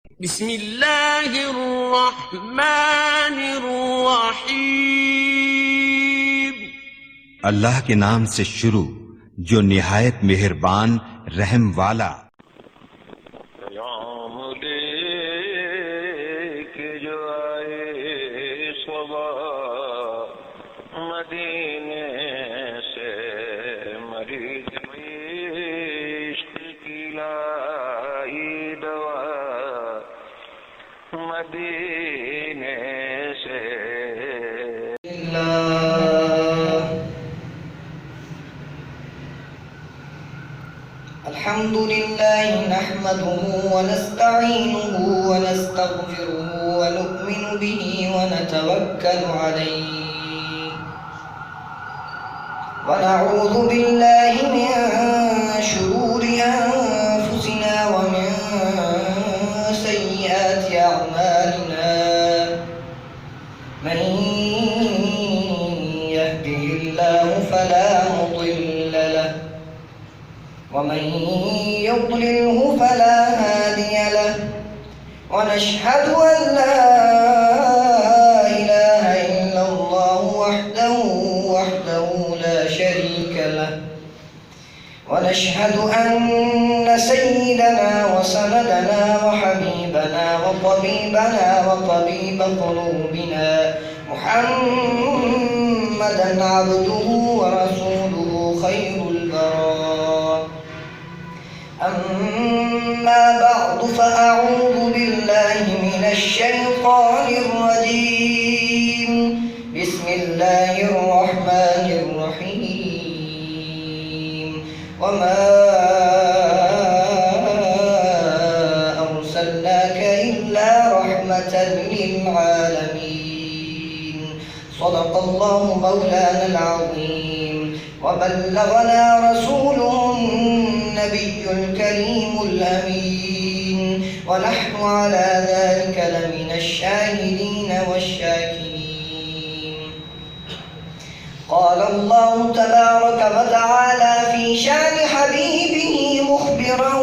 بسم اللہ الرحمن الرحیم۔ اللہ کے نام سے شروع جو نہایت مہربان رحم والا۔ پیام لے کے جو آئے صبح مدینے سے، مریض عشق کی لائی دوا مدینے سے۔ الحمد لله نحمده ونستعينه ونستغفره ونؤمن به ونتوكل عليه ونعوذ بالله من شرور أنفسنا ومن سيئات أعمالنا، من يهده الله فلا مضل له ومن يضلله فلا هادي له، ونشهد أن لا إله إلا الله وحده لا شريك له، ونشهد أن سيدنا وسندنا وحبيبنا وطبيبنا وطبيب قلوبنا محمدا عبده ورسوله خير البراء. أما بعد فأعوذ بالله من الشيطان الرجيم، بسم الله الرحمن الرحيم. وما أرسلناك إلا رحمة للعالمين. صدق الله مولانا العظيم، وبلغنا رسوله النبي الكريم الأمين، ونحن على ذلك لمن الشاهدين والشاكرين. قال الله تبارك وتعالى في شان حبيبه مخبرا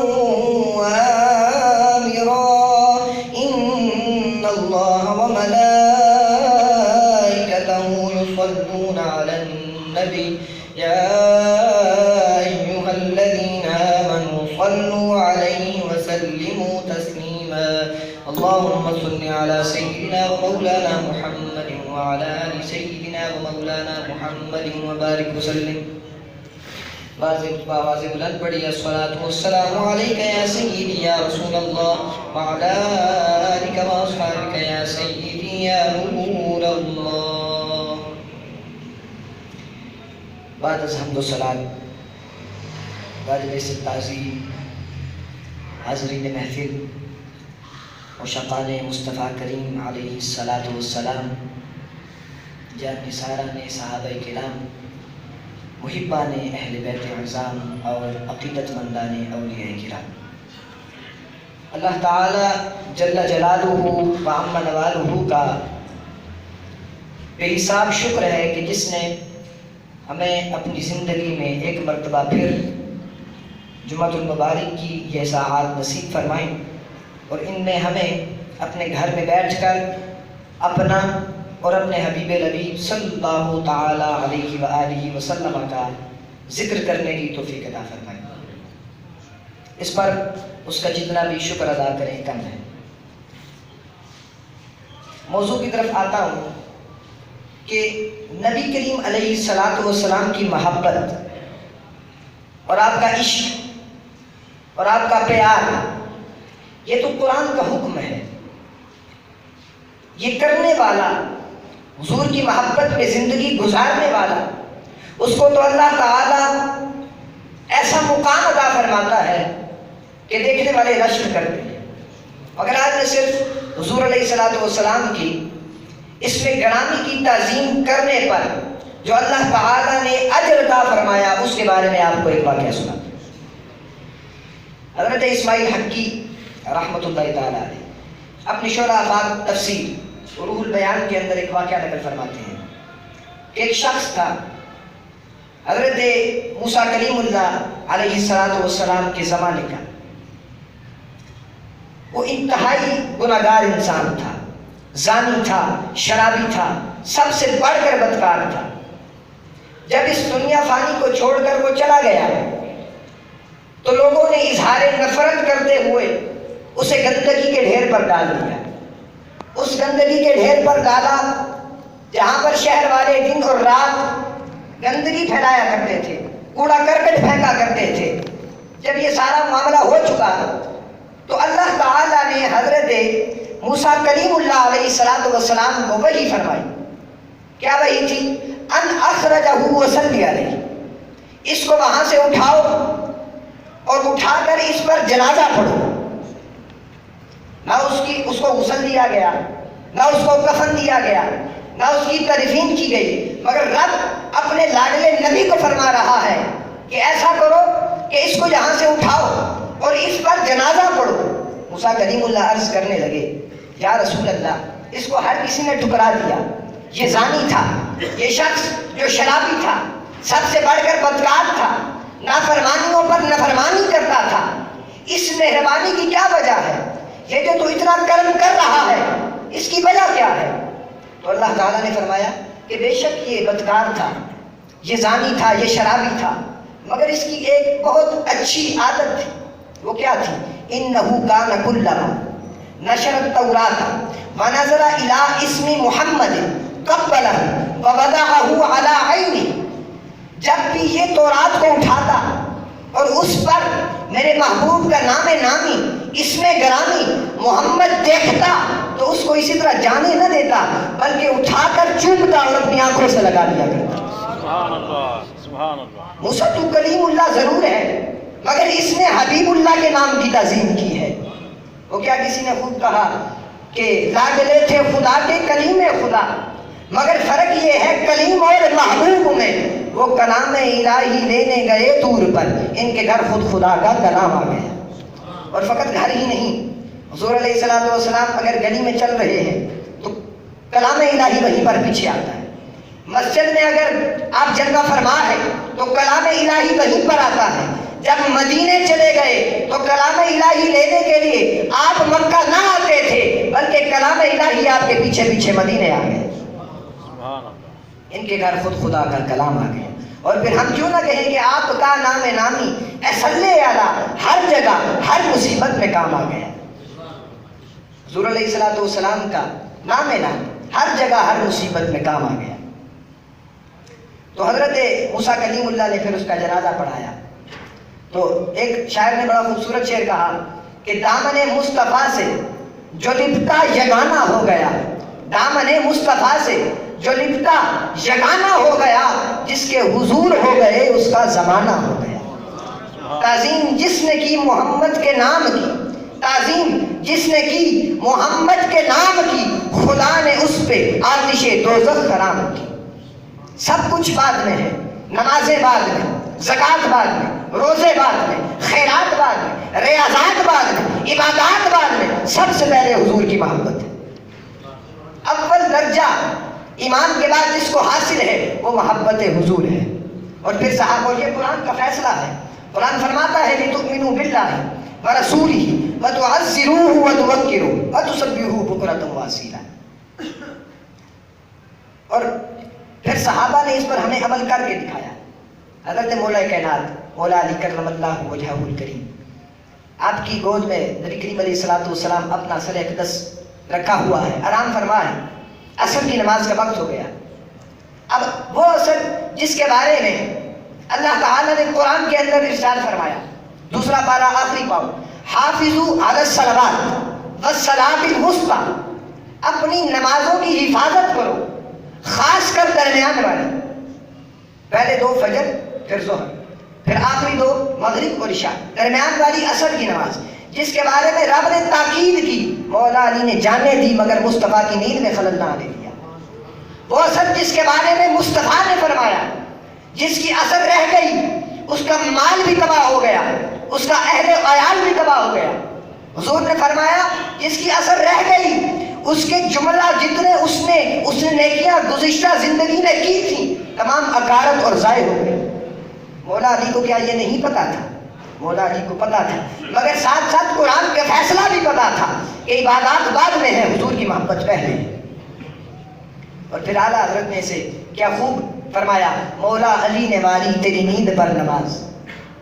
وآمرا: إن الله وملائكته يصلون على النبي يا أيها الذين آمنوا صلوا عليه وسلموا تسليما. اللهم صل على سيدنا ومولانا محمد وعلى آل سيدنا ومولانا محمد وبارك وسلم. واضح بلند پڑھی الصلاۃ والسلام علیک یا سیدی یا رسول اللہ وعلی آلک واصحابک یا سیدی یا نور اللہ. بعد از حمد و صلات، واجب تعظیم حاضرین محفل عشقان مصطفیٰ کریم علیہ الصلاۃ والسلام، جان نثاران صحابہ کرام، محبان اہل بیت اعظام اور عقیدت مندان اولیاء کرام، اللہ تعالی جل جلالہ و عم نوالہ کا بے حساب شکر ہے کہ جس نے ہمیں اپنی زندگی میں ایک مرتبہ پھر جمعۃ المبارک کی یہ ساعات نصیب فرمائیں، اور ان میں ہمیں اپنے گھر میں بیٹھ کر اپنا اور اپنے حبیب لبیب صلی اللہ تعالی علیہ وآلہ وسلم کا ذکر کرنے کی توفیق عطا فرمائیں. اس پر اس کا جتنا بھی شکر ادا کریں کم ہے. موضوع کی طرف آتا ہوں کہ نبی کریم علیہ الصلاۃ والسلام کی محبت اور آپ کا عشق اور آپ کا پیار، یہ تو قرآن کا حکم ہے. یہ کرنے والا، حضور کی محبت میں زندگی گزارنے والا، اس کو تو اللہ تعالیٰ ایسا مقام عطا فرماتا ہے کہ دیکھنے والے رشک کرتے ہیں. اگر آج میں صرف حضور علیہ الصلاۃ والسلام کی اس میں گرامی کی تعظیم کرنے پر جو اللہ تعالیٰ نے اجر عطا فرمایا، اس کے بارے میں آپ کو ایک واقعہ سنا. حضرت اسماعیل حقی رحمۃ اللہ تعالیٰ علیہ اپنی شرح آفاق تفسیر روح البیان کے اندر ایک واقعہ نقل فرماتے ہیں کہ ایک شخص تھا حضرت موسیٰ کلیم اللہ علیہ السلام کے زمانے کا. وہ انتہائی گناہگار انسان تھا، زانی تھا، شرابی تھا، سب سے بڑھ کر بدکار تھا۔ جب اس دنیا فانی کو چھوڑ کر وہ چلا گیا تو لوگوں نے اظہار نفرت کرتے ہوئے اسے گندگی کے ڈھیر پر ڈال دیا۔ اس گندگی کے ڈھیر پر ڈالا جہاں پر شہر والے دن اور رات گندگی پھیلایا کرتے تھے، کوڑا کرکٹ پھینکا کرتے تھے۔ جب یہ سارا معاملہ ہو چکا تو اللہ تعالیٰ نے حضرت موسیٰ کلیم اللہ علیہ السلام کو وحی فرمائی۔ کیا وحی تھی؟ ان اخرجہ وصلی علیہ، اس کو وہاں سے اٹھاؤ اور اٹھا کر اس پر جنازہ پڑھو۔ نہ اس کو غسل دیا گیا، نہ اس کو کفن دیا گیا، نہ اس کی تدفین کی گئی، مگر رب اپنے لاڈلے نبی کو فرما رہا ہے کہ ایسا کرو کہ اس کو یہاں سے اٹھاؤ اور اس پر جنازہ پڑھو۔ موسیٰ کلیم اللہ عرض کرنے لگے، یا رسول اللہ، اس کو ہر کسی نے ٹھکرا دیا، یہ زانی تھا، یہ شخص جو شرابی تھا، سب سے بڑھ کر بدکار تھا، نافرمانیوں پر نافرمانی کرتا تھا، اس مہربانی کی کیا وجہ ہے؟ یہ جو تو اتنا کرم کر رہا ہے اس کی وجہ کیا ہے؟ تو اللہ تعالیٰ نے فرمایا کہ بے شک یہ بدکار تھا، یہ زانی تھا، یہ شرابی تھا، مگر اس کی ایک بہت اچھی عادت تھی۔ وہ کیا تھی؟ اِنَّهُ كَانَ كُلَّمَا نَشَرَ التَّوْرَاةَ وَنَظَرَ إِلَىٰ اسْمِ مُحَمَّدٍ قَبَّلَهُ وَوَضَعَهُ عَلَىٰ عَيْنِهِ، جب بھی یہ تورات کو اٹھاتا اور اس پر میرے محبوب کا نام نامی، اسم گرامی محمد دیکھتا تو اس کو اسی طرح جانے نہ دیتا، بلکہ اٹھا کر چومتا اور اپنی آنکھوں سے لگا دیا کرتا۔ سبحان اللہ، سبحان اللہ۔ موسیٰ تو کلیم اللہ ضرور ہے، مگر اس نے حبیب اللہ کے نام کی تعظیم کی ہے۔ وہ کیا کسی نے خوب کہا کہ لاڈلے تھے خدا کے کلیم خدا، مگر فرق یہ ہے کلیم اور محبوب میں۔ وہ کلام الہی لینے گئے طور پر، ان کے گھر خود خدا کا کلام آ گیا۔ اور فقط گھر ہی نہیں، حضور علیہ السلام اگر گلی میں چل رہے ہیں تو کلام الہی وہیں پر پیچھے آتا ہے۔ مسجد میں اگر آپ جلوہ فرما ہے تو کلام الہی وہیں پر آتا ہے۔ جب مدینے چلے گئے تو کلام الہی لینے کے لیے آپ مکہ نہ آتے تھے، بلکہ کلام الہی آپ کے پیچھے پیچھے مدینے آ گئے۔ ان کے گھر خود خدا کا کلام آ گیا۔ اور پھر ہم کیوں نہ کہیں کہ آپ کا نام نامی اے صلی اعلیٰ ہر جگہ ہر مصیبت میں کام آ گیا۔ حضور علیہ السلام کا نام نامی ہر جگہ ہر مصیبت میں کام آ گیا۔ تو حضرت موسیٰ کلیم اللہ نے پھر اس کا جنازہ پڑھایا۔ تو ایک شاعر نے بڑا خوبصورت شعر کہا کہ دامن مصطفیٰ سے جو لپٹا یگانہ ہو گیا، دامن مصطفیٰ سے جو لپٹا یگانہ ہو گیا، جس کے حضور ہو گئے اس کا زمانہ ہو گیا۔ تعظیم جس نے کی محمد کے نام کی، تعظیم جس نے کی محمد کے نام کی، خدا نے اس پہ آتش دوزخ حرام کی۔ سب کچھ بعد میں ہے، نمازیں بعد میں، زکوٰۃ بعد میں، روزے بعد میں، خیرات بعد میں، ریاضات بعد میں، عبادات بعد میں، سب سے پہلے حضور کی محبت ہے۔ اول درجہ ایمان کے بعد جس کو حاصل ہے وہ محبت حضور ہے۔ اور پھر صحابہ، یہ قرآن کا فیصلہ ہے۔ قرآن فرماتا ہے لِتُؤْمِنُوا بِاللَّهِ وَرَسُولِهِ وَتُعَزِّرُوهُ وَتُوَقِّرُوهُ وَتُسَبِّحُوهُ بُكْرَةً وَأَصِيلًا۔ اور پھر صحابہ نے اس پر ہمیں عمل کر کے دکھایا۔ حضرت مولا کائنات مولا علی کرم اللہ وجہہ الکریم، آپ کی گود میں نبی کریم علیہ السلام اپنا سر اقدس رکھا ہوا ہے، آرام فرما ہے۔ عصر کی نماز کا وقت ہو گیا۔ اب وہ عصر جس کے بارے میں اللہ تعالیٰ نے قرآن کے اندر ارشاد فرمایا، دوسرا پارہ آخری پاؤ، حافظوا علی الصلوات والصلاۃ الوسطیٰ، اپنی نمازوں کی حفاظت کرو، خاص کر درمیان والی، پہلے دو فجر، پھر ظہر، پھر آخری دو مغرب اور عشاء، درمیان والی عصر کی نماز، جس کے بارے میں رب نے تاکید کی، مولا علی نے جانے دی مگر مصطفیٰ کی نیند میں خلل نہ آنے دیا۔ وہ عصر جس کے بارے میں مصطفیٰ نے فرمایا جس کی عصر رہ گئی اس کا مال بھی تباہ ہو گیا، اس کا اہل و عیال بھی تباہ ہو گیا۔ حضور نے فرمایا جس کی عصر رہ گئی اس کے جملہ جتنے اس نے نیکیاں گزشتہ زندگی میں کی تھیں تمام اکارت اور ضائع ہو گئی۔ مولا علی کو کیا یہ نہیں پتا تھا مولا علی کو پتا تھا، مگر ساتھ ساتھ قرآن کا فیصلہ بھی پتا تھا کہ عبادات بعد میں ہے، حضور کی محبت پہلے ہے۔ اور پھر اعلیٰ حضرت نے اسے کیا خوب فرمایا، مولا علی نے ماری تیری نیند پر نماز،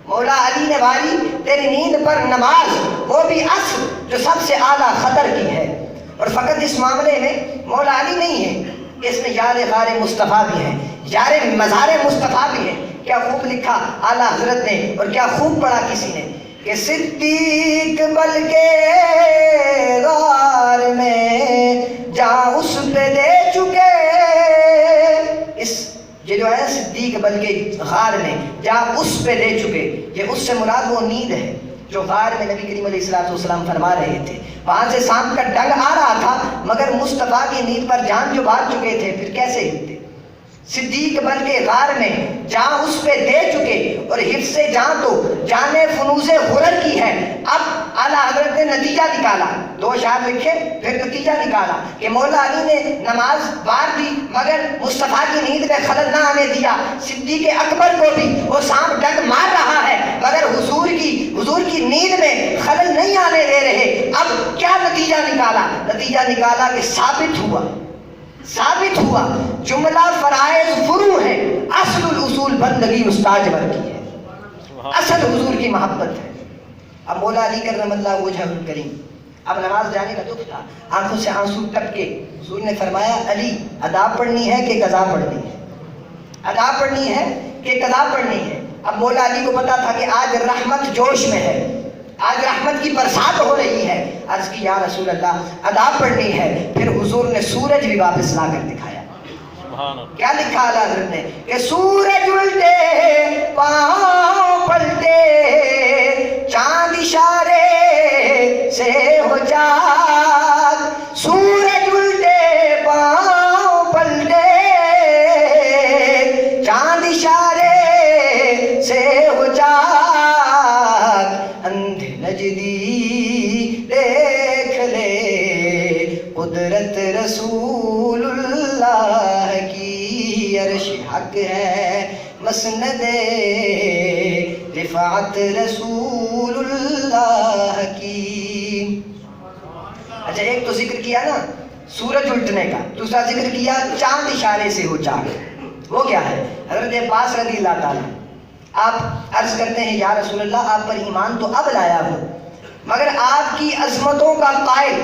مولا علی نے ماری تیری نیند پر نماز، وہ بھی عصر جو سب سے اعلیٰ خطر کی ہے۔ اور فقط اس معاملے میں مولا علی نہیں ہے، اس میں یار غار مصطفیٰ بھی ہے، یار مزار مصطفیٰ بھی ہے۔ کیا خوب لکھا اعلیٰ حضرت نے اور کیا خوب پڑھا کسی نے کہ صدیق بلکہ غار میں جہاں اس پہ دے چکے، یہ جو ہے صدیق بلکہ غار میں جہاں اس پہ دے چکے، یہ اس سے مراد وہ نیند ہے جو غار میں نبی کریم علیہ السلام فرما رہے تھے۔ وہاں سے سانپ کا ڈنگ آ رہا تھا، مگر مصطفیٰ کی نیند پر جان جو بار چکے تھے، پھر کیسے ہلتے؟ صدیق بلکہ غار میں جہاں اس پہ دے چکے، اور حفظ جان تو جان فنوز غرر کی ہے۔ اب اعلیٰ حضرت نے نتیجہ نکالا، دو اشعار لکھے پھر نتیجہ نکالا کہ مولا علی نے نماز وار دی مگر مصطفیٰ کی نیند میں خلل نہ آنے دیا، صدیق اکبر کو بھی وہ سانپ ڈنگ مار رہا ہے مگر حضور کی نیند میں خلل نہیں آنے دے رہے۔ اب کیا نتیجہ نکالا؟ نتیجہ نکالا کہ ثابت ہوا جملہ فرائض فرو ہے، اصل الاصول بندگی استاذ ور کی ہے، اصل حضور کی محبت ہے۔ اب مولا علی کرم اللہ وجہہ الکریم، اب نماز جانے کا دکھ تھا، آنکھوں سے آنسو ٹپکے، حضور نے فرمایا علی ادا پڑھنی ہے کہ قضا پڑھنی ہے؟ ادا پڑھنی ہے کہ قضا پڑھنی ہے؟ اب مولا علی کو پتا تھا کہ آج رحمت جوش میں ہے، آج رحمت کی برسات ہو رہی ہے۔ عرض کی یا رسول اللہ ادا پڑھنی ہے۔ پھر حضور نے سورج بھی واپس لا کر دکھایا۔ کیا لکھا اعلیٰ حضرت نے کہ سورج الٹے پاؤں پلٹے چاند اشارے سے ہو جاگ، سورج الٹے پاؤں پلٹے چاند اشارے سے ہو جاگ، اندھے نجدی دیکھ لے قدرت رسول اللہ کی، عرش حق ہے مسند رفعت رسول اللہ کی۔ اچھا ایک تو ذکر کیا نا سورج الٹنے کا، دوسرا ذکر کیا چاند اشارے سے ہو جاگ، وہ کیا ہے؟ حضرت عباس رضی اللہ تعالیٰ آپ عرض کرتے ہیں یا رسول اللہ آپ پر ایمان تو اب لایا ہوں، مگر آپ کی عظمتوں کا قائل،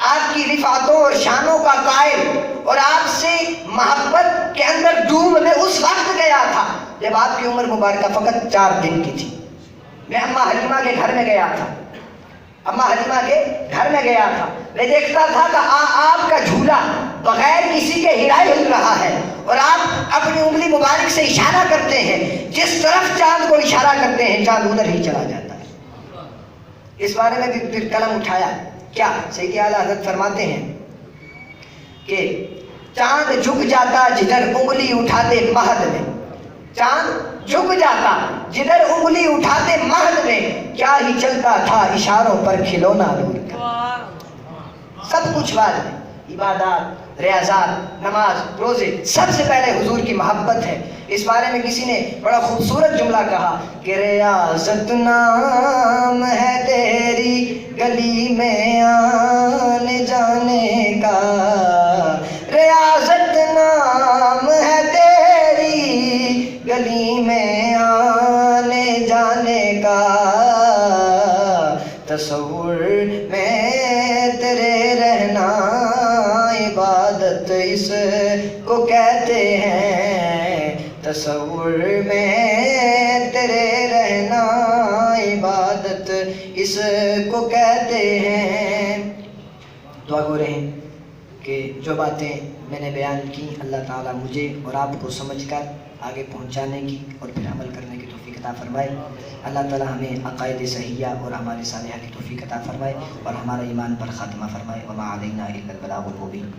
آپ کی رفعتوں اور شانوں کا قائل اور آپ سے محبت کے اندر ڈوب میں اس وقت گیا تھا جب آپ کی عمر مبارکہ فقط 4 دن کی تھی۔ میں اماں حلیمہ کے گھر میں گیا تھا، میں دیکھتا تھا کہ آپ کا جھولا بغیر کسی کے ہلائے ہل رہا ہے اور آپ اپنی انگلی مبارک سے اشارہ کرتے ہیں، جس طرف چاند کو اشارہ کرتے ہیں چاند ادھر ہی چلا جاتا ہے۔ اس بارے میں بھی پھر قلم اٹھایا، کیا سیدی اعلیٰ حضرت فرماتے ہیں کہ چاند جھک جاتا جدھر انگلی اٹھاتے مہد میں، چاند جھک جاتا جدھر انگلی اٹھاتے مہد میں، کیا ہی چلتا تھا اشاروں پر کھلونا نور کا۔ سب کچھ بعد میں، عبادات، ریاضات، نماز، روزے، سب سے پہلے حضور کی محبت ہے۔ اس بارے میں کسی نے بڑا خوبصورت جملہ کہا کہ ریاضت نام ہے تیری گلی میں آنے جانے کا، ریاضت نام ہے تیری گلی میں آنے جانے کا، تصور میں تیرے رہنا عبادت اس کو کہتے ہیں، تصور میں تیرے رہنا عبادت اس کو کہتے ہیں۔ دعا گو رہیں کہ جو باتیں میں نے بیان کی اللہ تعالیٰ مجھے اور آپ کو سمجھ کر آگے پہنچانے کی اور پھر عمل کرنے کی توفیق عطا فرمائے۔ اللہ تعالیٰ ہمیں عقائد صحیحہ اور اعمال صالحہ کی توفیق عطا فرمائے اور ہمارا ایمان پر خاتمہ فرمائے۔ وما علینا الا البلاغ المبین۔